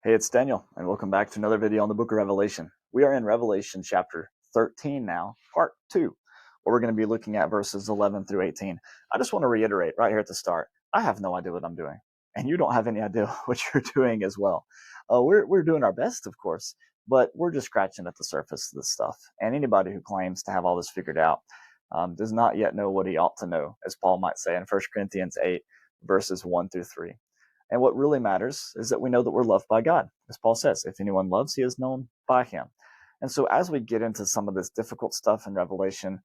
Hey, it's Daniel, and welcome back to another video on the book of Revelation. We are in Revelation chapter 13 now, part 2, where we're going to be looking at verses 11 through 18. I just want to reiterate right here at the start, I have no idea what I'm doing, and you don't have any idea what you're doing as well. We're doing our best, of course, but we're just scratching at the surface of this stuff, and anybody who claims to have all this figured out does not yet know what he ought to know, as Paul might say in 1 Corinthians 8, verses 1 through 3. And what really matters is that we know that we're loved by God. As Paul says, if anyone loves, he is known by him. And so as we get into some of this difficult stuff in Revelation,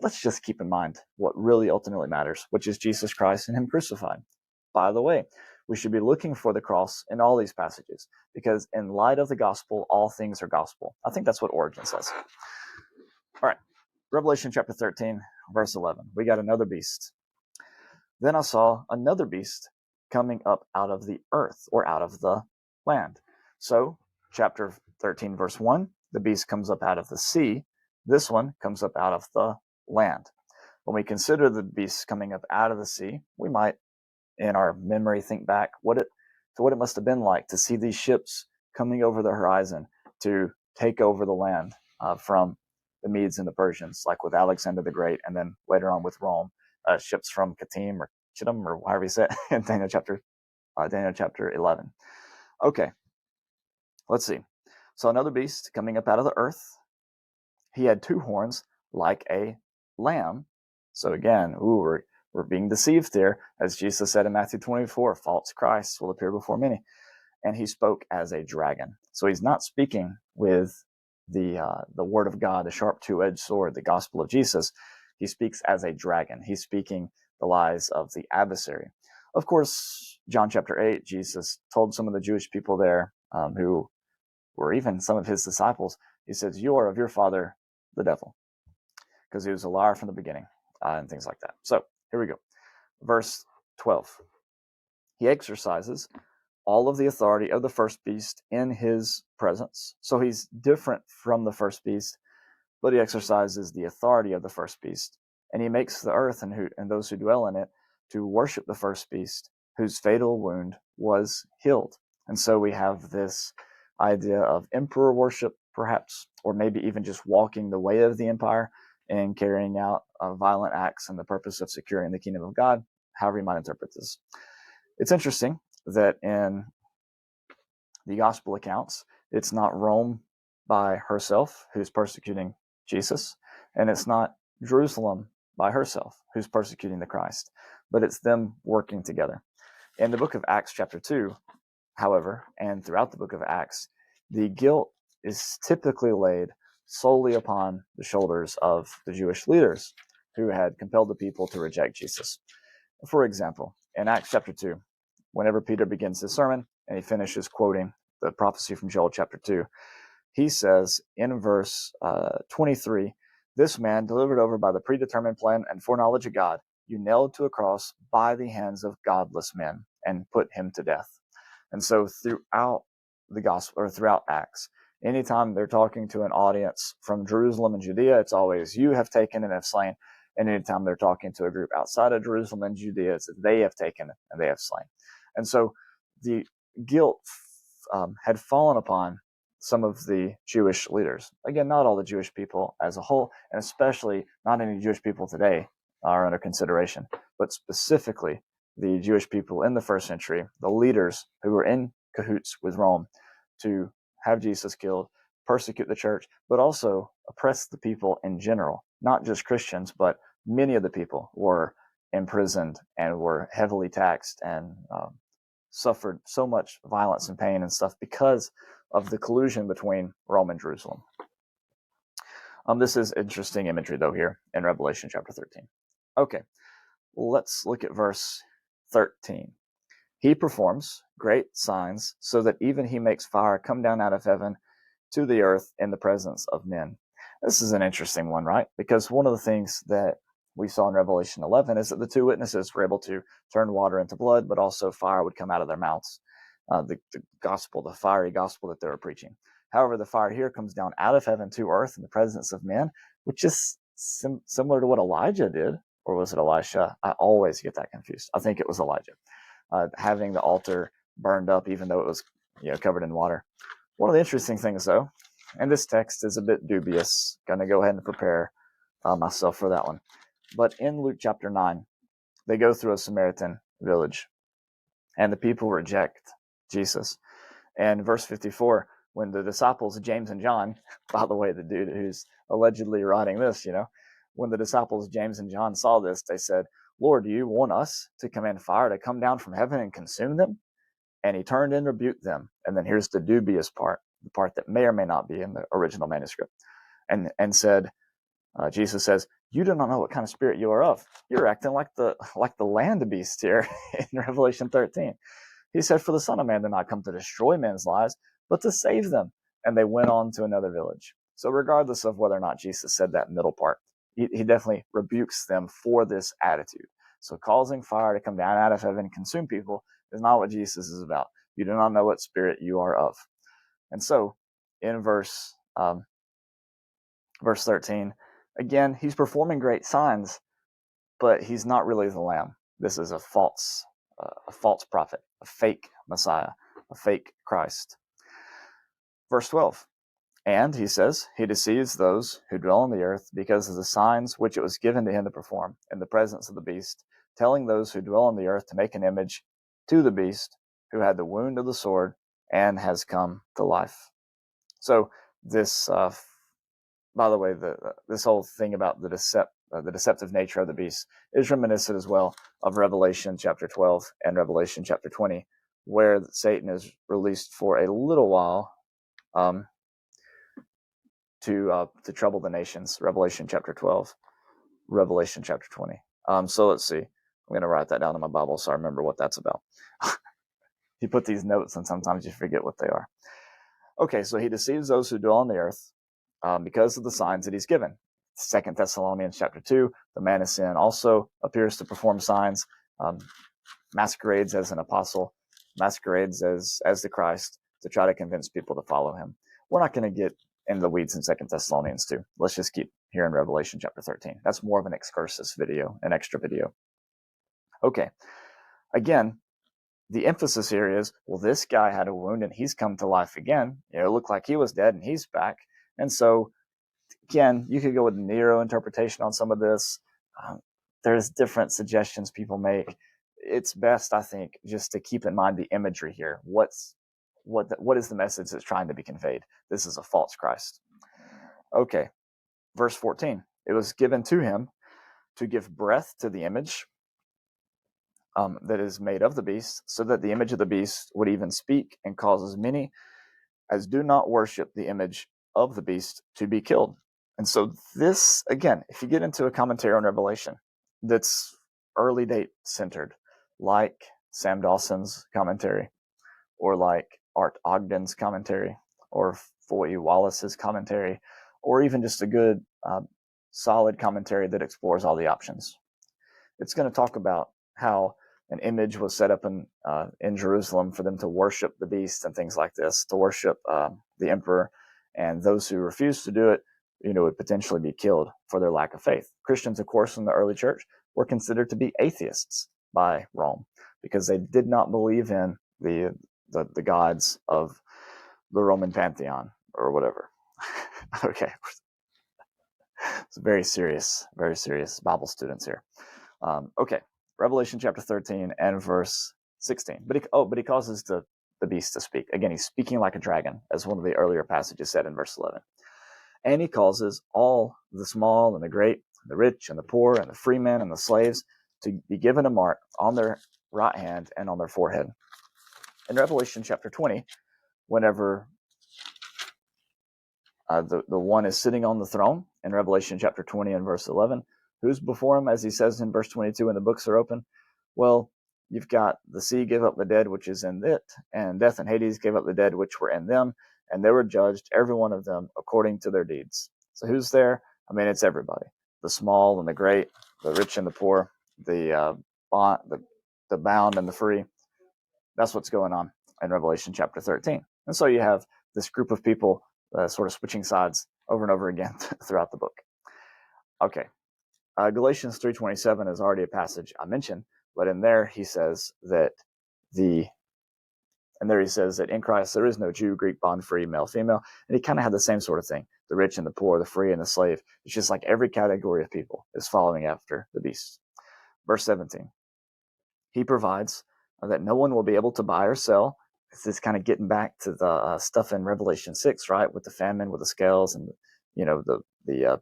let's just keep in mind what really ultimately matters, which is Jesus Christ and him crucified. By the way, we should be looking for the cross in all these passages, because in light of the gospel, all things are gospel. I think that's what Origen says. All right, Revelation chapter 13, verse 11. We got another beast. Then I saw another beast coming up out of the earth, or out of the land. So, chapter 13, verse 1, the beast comes up out of the sea. This one comes up out of the land. When we consider the beast coming up out of the sea, we might, in our memory, think back what it must have been like to see these ships coming over the horizon to take over the land from the Medes and the Persians, like with Alexander the Great, and then later on with Rome, ships from Kittim or Chittim, or however you say it, in Daniel chapter 11. Okay, let's see. So another beast coming up out of the earth. He had two horns like a lamb. So again, we're being deceived here. As Jesus said in Matthew 24, false Christ will appear before many. And he spoke as a dragon. So he's not speaking with the word of God, the sharp two-edged sword, the gospel of Jesus. He speaks as a dragon. He's speaking the lies of the adversary. Of course, John chapter 8, Jesus told some of the Jewish people there who were even some of his disciples, he says, you are of your father, the devil, because he was a liar from the beginning, and things like that. So here we go. Verse 12. He exercises all of the authority of the first beast in his presence. So he's different from the first beast, but he exercises the authority of the first beast. And he makes the earth and those who dwell in it to worship the first beast, whose fatal wound was healed. And so we have this idea of emperor worship, perhaps, or maybe even just walking the way of the empire and carrying out violent acts in the purpose of securing the kingdom of God, however you might interpret this. It's interesting that in the gospel accounts, it's not Rome by herself who's persecuting Jesus, and it's not Jerusalem by herself who's persecuting the Christ, but it's them working together. In the book of Acts chapter 2, however, and throughout the book of Acts, the guilt is typically laid solely upon the shoulders of the Jewish leaders who had compelled the people to reject Jesus. For example, in Acts chapter 2, whenever Peter begins his sermon and he finishes quoting the prophecy from Joel chapter 2, he says in verse 23, this man delivered over by the predetermined plan and foreknowledge of God, you nailed to a cross by the hands of godless men and put him to death. And so throughout the gospel, or throughout Acts, anytime they're talking to an audience from Jerusalem and Judea, it's always you have taken and have slain. And anytime they're talking to a group outside of Jerusalem and Judea, it's they have taken and they have slain. And so the guilt had fallen upon some of the Jewish leaders. Again, not all the Jewish people as a whole, and especially not any Jewish people today are under consideration, but specifically the Jewish people in the first century, the leaders who were in cahoots with Rome to have Jesus killed, persecute the church, but also oppress the people in general, not just Christians, but many of the people were imprisoned and were heavily taxed and suffered so much violence and pain and stuff because of the collusion between Rome and Jerusalem. This is interesting imagery, though, here in Revelation chapter 13. Okay, let's look at verse 13. He performs great signs so that even he makes fire come down out of heaven to the earth in the presence of men. This is an interesting one, right? Because one of the things that we saw in Revelation 11 is that the two witnesses were able to turn water into blood, but also fire would come out of their mouths. The gospel, the fiery gospel that they were preaching. However, the fire here comes down out of heaven to earth in the presence of men, which is similar to what Elijah did. Or was it Elisha? I always get that confused. I think it was Elijah. Having the altar burned up, even though it was covered in water. One of the interesting things, though, and this text is a bit dubious. Going to go ahead and prepare myself for that one. But in Luke chapter 9, they go through a Samaritan village, and the people reject Jesus. And verse 54, when the disciples, James and John, by the way, the dude who's allegedly writing this, when the disciples, James and John, saw this, they said, Lord, do you want us to command fire to come down from heaven and consume them? And he turned and rebuked them. And then here's the dubious part, the part that may or may not be in the original manuscript, and said, Jesus says, you do not know what kind of spirit you are of. You're acting like the land beast here in Revelation 13. He said, for the Son of Man did not come to destroy men's lives, but to save them. And they went on to another village. So regardless of whether or not Jesus said that middle part, he definitely rebukes them for this attitude. So causing fire to come down out of heaven and consume people is not what Jesus is about. You do not know what spirit you are of. And so in verse 13, again, he's performing great signs, but he's not really the Lamb. This is a false prophet, a fake Messiah, a fake Christ. Verse 12, and he says, he deceives those who dwell on the earth because of the signs which it was given to him to perform in the presence of the beast, telling those who dwell on the earth to make an image to the beast who had the wound of the sword and has come to life. So this, by the way, this whole thing about the deceptive nature of the beast is reminiscent as well of Revelation chapter 12 and Revelation chapter 20, where Satan is released for a little while to trouble the nations. Revelation chapter 12, Revelation chapter 20. So let's see. I'm going to write that down in my Bible so I remember what that's about. You put these notes and sometimes you forget what they are. Okay, so he deceives those who dwell on the earth because of the signs that he's given. 2 Thessalonians chapter 2, the man of sin also appears to perform signs, masquerades as an apostle, masquerades as the Christ to try to convince people to follow him. We're not going to get in the weeds in 2 Thessalonians 2. Let's just keep here in Revelation chapter 13. That's more of an excursus video, an extra video. Okay, again, the emphasis here is, well, this guy had a wound and he's come to life again. It looked like he was dead and he's back. And so, again, you could go with Nero interpretation on some of this. There's different suggestions people make. It's best, I think, just to keep in mind the imagery here. What is the message that's trying to be conveyed? This is a false Christ. Okay, verse 14. It was given to him to give breath to the image that is made of the beast, so that the image of the beast would even speak and causes many as do not worship the image of the beast to be killed. And so this, again, if you get into a commentary on Revelation that's early date centered, like Sam Dawson's commentary, or like Art Ogden's commentary, or Foy Wallace's commentary, or even just a good, solid commentary that explores all the options, it's going to talk about how an image was set up in Jerusalem for them to worship the beast and things like this, to worship the emperor, and those who refused to do it, would potentially be killed for their lack of faith. Christians, of course, in the early church were considered to be atheists by Rome because they did not believe in the gods of the Roman pantheon or whatever. Okay, it's very serious Bible students here. Okay. Revelation chapter 13 and verse 16. But he causes the beast to speak. Again, he's speaking like a dragon, as one of the earlier passages said in verse 11. And he causes all the small and the great, the rich and the poor and the free men and the slaves to be given a mark on their right hand and on their forehead. In Revelation chapter 20, whenever the one is sitting on the throne, in Revelation chapter 20 and verse 11, who's before him, as he says in verse 22, when the books are open? Well, you've got the sea gave up the dead which is in it, and death and Hades gave up the dead which were in them, and they were judged, every one of them, according to their deeds. So who's there? I mean, it's everybody. The small and the great, the rich and the poor, the bound and the free. That's what's going on in Revelation chapter 13. And so you have this group of people sort of switching sides over and over again throughout the book. Okay. Galatians 3:27 is already a passage I mentioned, but in there he says that the And there he says that in Christ there is no Jew, Greek, bond, free, male, female. And he kind of had the same sort of thing. The rich and the poor, the free and the slave. It's just like every category of people is following after the beast. Verse 17. He provides that no one will be able to buy or sell. This is kind of getting back to the stuff in Revelation 6, right? With the famine, with the scales, and the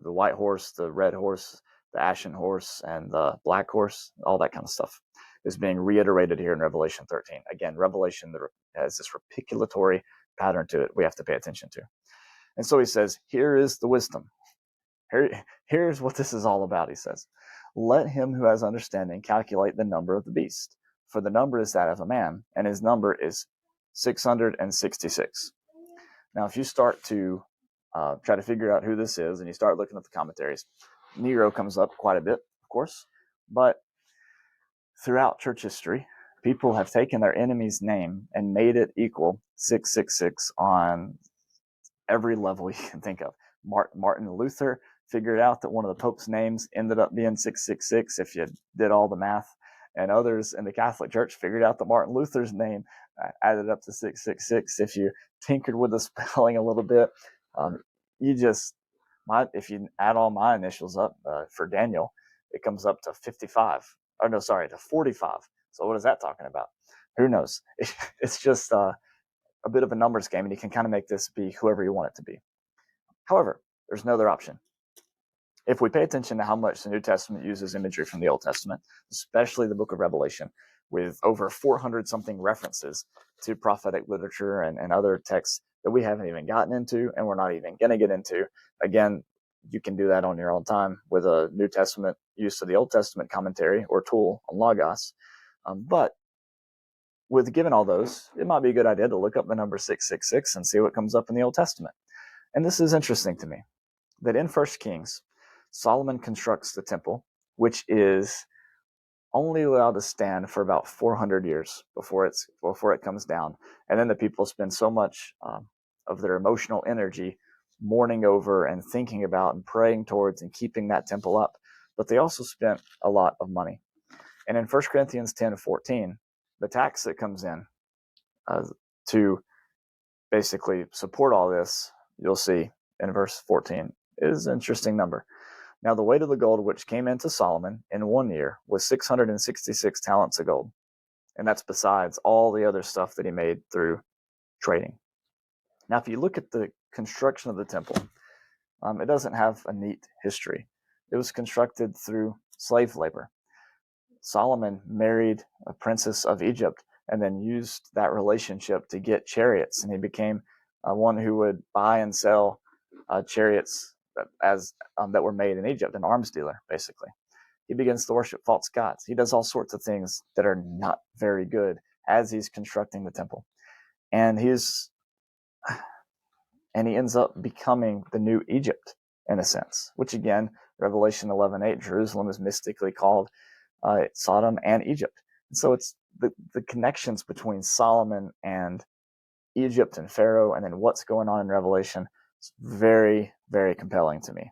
white horse, the red horse, the ashen horse, and the black horse, all that kind of stuff is being reiterated here in Revelation 13. Again, Revelation has this repiculatory pattern to it we have to pay attention to. And so he says, here is the wisdom. Here's what this is all about, he says. Let him who has understanding calculate the number of the beast, for the number is that of a man, and his number is 666. Now, if you start to try to figure out who this is, and you start looking at the commentaries, Nero comes up quite a bit, of course, but throughout church history, people have taken their enemy's name and made it equal 666 on every level you can think of. Martin Luther figured out that one of the Pope's names ended up being 666 if you did all the math. And others in the Catholic Church figured out that Martin Luther's name added up to 666 if you tinkered with the spelling a little bit. If you add all my initials up for Daniel, it comes up to 55. Oh, no, sorry, to 45. So what is that talking about? Who knows? It's just a bit of a numbers game, and you can kind of make this be whoever you want it to be. However, there's another option. If we pay attention to how much the New Testament uses imagery from the Old Testament, especially the book of Revelation, with over 400-something references to prophetic literature and other texts that we haven't even gotten into and we're not even going to get into, again, you can do that on your own time with a New Testament use of the Old Testament commentary or tool on Logos. But with given all those, it might be a good idea to look up the number 666 and see what comes up in the Old Testament. And this is interesting to me, that in 1 Kings, Solomon constructs the temple, which is only allowed to stand for about 400 years before it comes down. And then the people spend so much of their emotional energy mourning over and thinking about and praying towards and keeping that temple up. But they also spent a lot of money. And in 1 Corinthians 10:14, the tax that comes in to basically support all this, you'll see in verse 14, is an interesting number. Now the weight of the gold which came into Solomon in 1 year was 666 talents of gold. And that's besides all the other stuff that he made through trading. Now, if you look at the construction of the temple, it doesn't have a neat history. It was constructed through slave labor. Solomon married a princess of Egypt and then used that relationship to get chariots. And he became one who would buy and sell chariots that were made in Egypt, an arms dealer, basically. He begins to worship false gods. He does all sorts of things that are not very good as he's constructing the temple. And he ends up becoming the new Egypt, in a sense, which again, Revelation 11:8, Jerusalem is mystically called Sodom and Egypt. And so it's the connections between Solomon and Egypt and Pharaoh, and then what's going on in Revelation, is very, very compelling to me.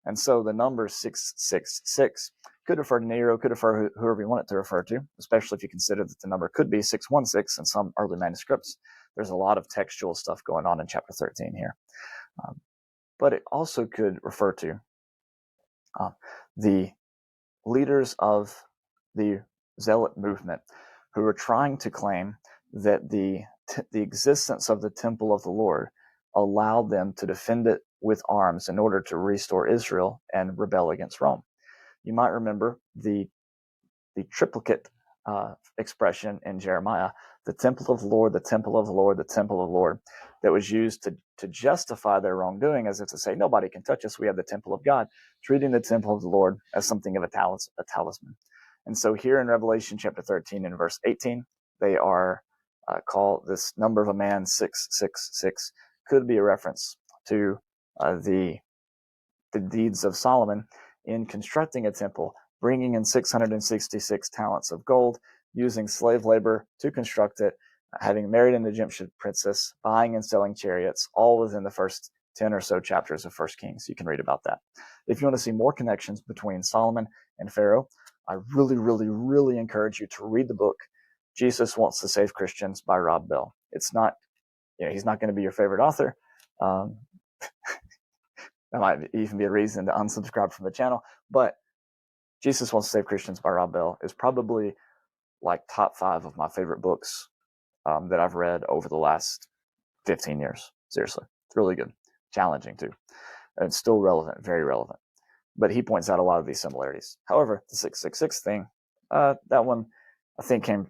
And so the number 666 could refer to Nero, could refer to whoever you want it to refer to, especially if you consider that the number could be 616 in some early manuscripts. There's a lot of textual stuff going on in chapter 13 here. But it also could refer to the leaders of the Zealot movement who were trying to claim that the existence of the temple of the Lord allowed them to defend it with arms in order to restore Israel and rebel against Rome. You might remember the triplicate expression in Jeremiah, the temple of the Lord, the temple of the Lord, the temple of the Lord, that was used to justify their wrongdoing, as if to say, nobody can touch us, we have the temple of God, treating the temple of the Lord as something of a talisman. And so here in Revelation chapter 13 and verse 18, they are called, this number of a man, 666, could be a reference to the deeds of Solomon in constructing a temple, bringing in 666 talents of gold, using slave labor to construct it, having married an Egyptian princess, buying and selling chariots, all within the first 10 or so chapters of 1 Kings. You can read about that. If you want to see more connections between Solomon and Pharaoh, I really, really, really encourage you to read the book Jesus Wants to Save Christians by Rob Bell. It's not, he's not going to be your favorite author. That might even be a reason to unsubscribe from the channel. But Jesus Wants to Save Christians by Rob Bell is probably like top 5 of my favorite books that I've read over the last 15 years. Seriously, it's really good. Challenging too. And it's still relevant, very relevant. But he points out a lot of these similarities. However, the 666 thing, that one I think came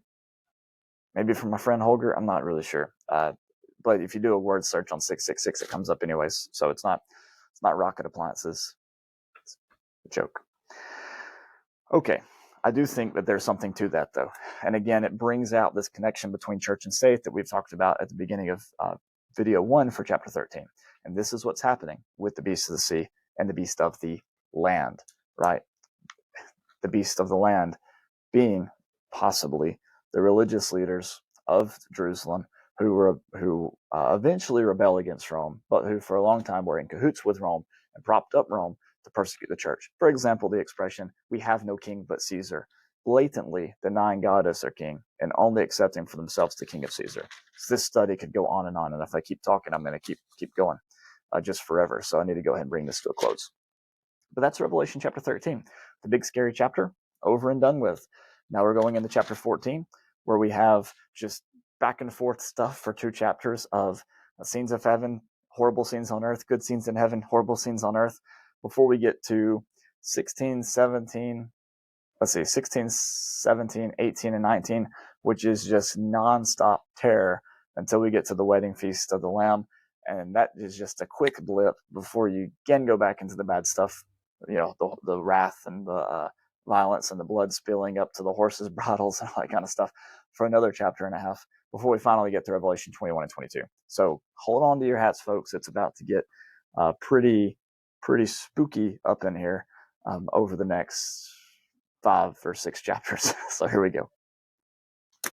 maybe from my friend Holger. I'm not really sure. But if you do a word search on 666, it comes up anyways. So it's not rocket appliances. It's a joke. Okay, I do think that there's something to that, though. And again, it brings out this connection between church and state that we've talked about at the beginning of video 1 for chapter 13. And this is what's happening with the beast of the sea and the beast of the land, right? The beast of the land being possibly the religious leaders of Jerusalem who eventually rebel against Rome, but who for a long time were in cahoots with Rome and propped up Rome to persecute the church. For example, the expression, "We have no king but Caesar," blatantly denying God as their king and only accepting for themselves the king of Caesar. So this study could go on, and if I keep talking, I'm going to keep going just forever. So I need to go ahead and bring this to a close. But that's Revelation chapter 13, the big scary chapter, over and done with. Now we're going into chapter 14, where we have just back and forth stuff for 2 chapters of scenes of heaven, horrible scenes on earth, good scenes in heaven, horrible scenes on earth, before we get to 16, 17, 18, and 19, which is just nonstop terror until we get to the wedding feast of the Lamb. And that is just a quick blip before you again go back into the bad stuff, the wrath and the violence and the blood spilling up to the horses' bridles and all that kind of stuff for another chapter and a half before we finally get to Revelation 21 and 22. So hold on to your hats, folks. It's about to get pretty spooky up in here over the next 5 or 6 chapters. So here we go.